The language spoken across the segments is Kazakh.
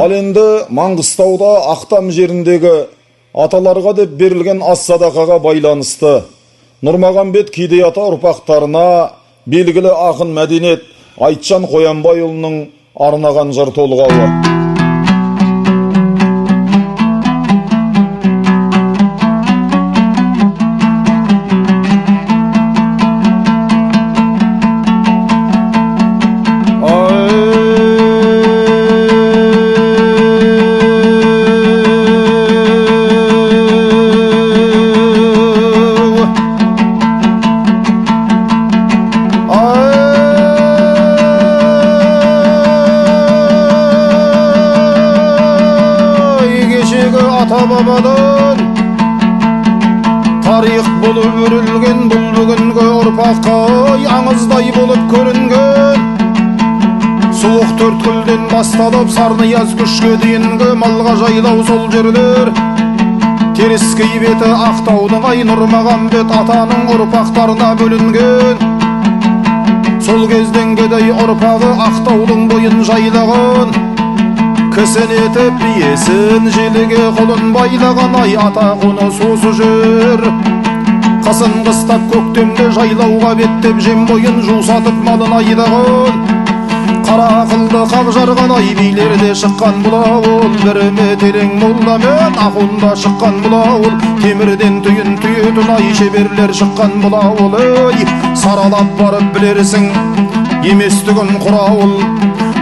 Ал енді Маңғыстауда Ақтам жеріндегі аталарға деп берілген ас-садақаға байланысты Нұрмағамбет Кедей ата ұрпақтарына белгілі ақын мәдениет Айтжан Қоянбайұлының арнаған жыр толғауы. Ата-бабадан тарих болып өрілген бұл бүгінгі ұрпаққа аңыздай болып көрінген. Суық төрткілден басталып Сарнияз күшке дейінгі малға жайлау сол жерлер. Теріскей беті Ақтаудың Нұрмағамбет атаның ұрпақтарына бөлінген. Сол кезден кедей ұрпағы Ақтаудың бойын жайлаған. Кісін етіп биесін желіге қолын байлаған ата құны сусу жүр. Қасын қыстап көктемде жайлауға беттеп жем бойын жусатып малын айдаған. Қара ақылды қақ жарған билерде шыққан бұл ауыл. Біріме терең молдамен ақунда шыққан бұл ауыл. Темірден түйін түйетін шеберлер шыққан бұл ауыл. Саралап барып білерсің еместігін құрауыл.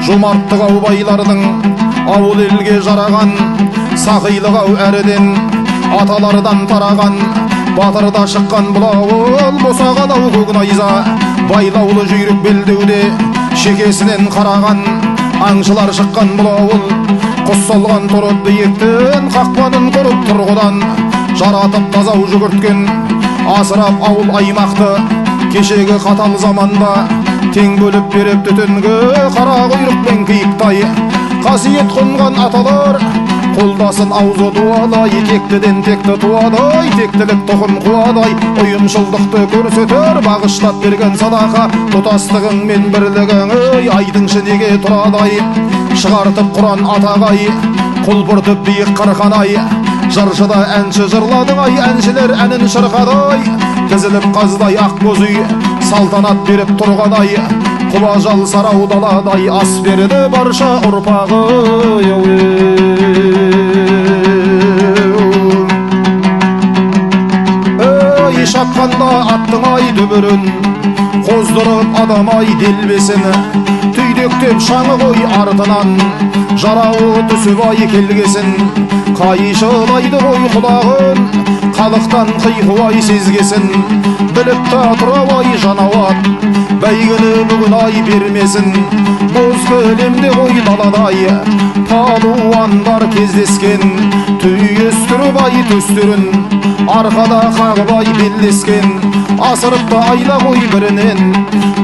Жомарттық ау байлардың ауыл елге жараған, сақилық ау әріден аталардан тараған. Батырда шыққан бұл ауыл, босаған ау көк найза, байлаулы жүйрік белдеуде шекесінен қараған. Аңшылар шыққан бұл ауыл, құс салған тұрып биіктен, қақпанын құрып тұрғыдан жаратып тазау жүгірткен. Асырап ауыл аймақты кешегі қатал заманда тең бөліп беріп түтінгі қара құйрық пен киіктай. Қасиет қонған аталар қолдасын аузы дуалай. Тектіден текті туадай, тектілік тұқым қуадай. Ұйымшылдықты көрсетер бағыштап берген садақа. Тұтастығың мен бірлігің айдың ішіндегі тұрадай. Шығартып құран атағай, құлпыртып биік қырқанай. Жыршыда әнші жырладың әншілер әнін шырқадай. Тізіліп қаздай ақ боз үй салтанат беріп тұрғадай. Құлажал сарау даладай ас берді барша ұрпағы. Шапқанда аттың дүбірін қоздырып адамай делбесін. Түйдектеп шаңы қой артынан жарауы түсіп келгесін. Қайшылайды қой құлағын халықтан қиқуай сезгесін. Біліп та тұрабай жанауат бәйгілі бүгін бермесін. Боз көлемде қой даладай палуандар кездескен. Түйістіріп төстерін арқада қағыбай белдескен. Асырып та айла қой бірінен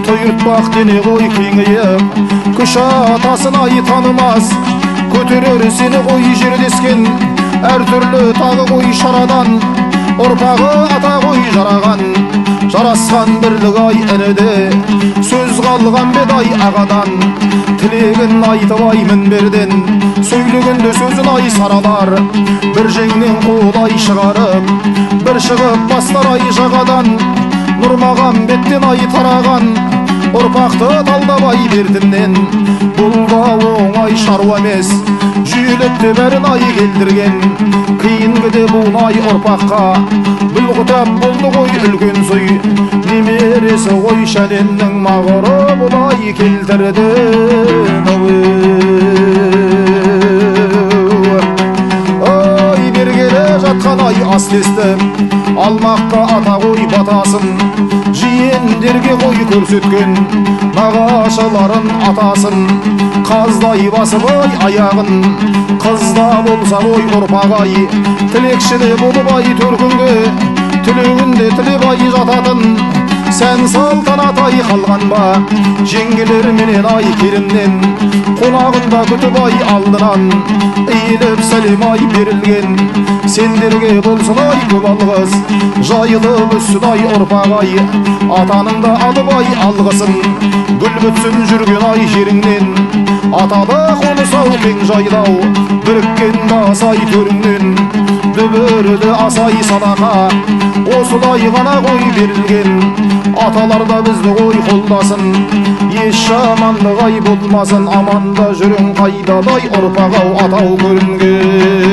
тұйыртпақ дене қой кеңейіп. Күш атасын танымас көтерер сені қой жердескен. Әртүрлі тағы қой шарадан ұрпағы ата қой жараған. Жарасқан бірлік ініде сөз қалған бедай ағадан. Тілегін айтып мінберден сөйлегенде сөзін саралар. Бір жеңнен қолай шығарып бір шығып бастар жағадан. Нұрмағамбеттен тараған ұрпақты талдабай бертіннен. Бұл да оңай шаруа емес, жүйелепті бәрін келдірген. Кейінгіде бұл ұрпаққа бұл құтап болды ғой үлкен сұй. Немересі ғой шәленнің мағыры бұлай келтірді. Бергелі жатқан ас тесті алмаққа ата қой батасын. Жиендерге қой көрсеткен нағашыларын атасын. Қаздай басып аяғын қызда болса қой ұрпағай. Тілекшіде болып төркінге тілеуінде тілеп жататын. Сән салтанат қалған ба жеңгелер менен келіннен. Қонағында күтіп алдынан иіліп сәлем берілген. Сендерге болсын көп алғыс жайылып өссін ұрпақ атаның да алып алғысын. Гүл бүтсін жүрген жеріңнен аталық ұлысау кең жайлау, біріккен басай төріңнен дүбірді асай садақа. Осылай ғана қой берілген, аталарда бізді ой қолдасын, еш жамандық ай болмасын. Аманда жүрің қайдадай ұрпақ ау атау көрінген.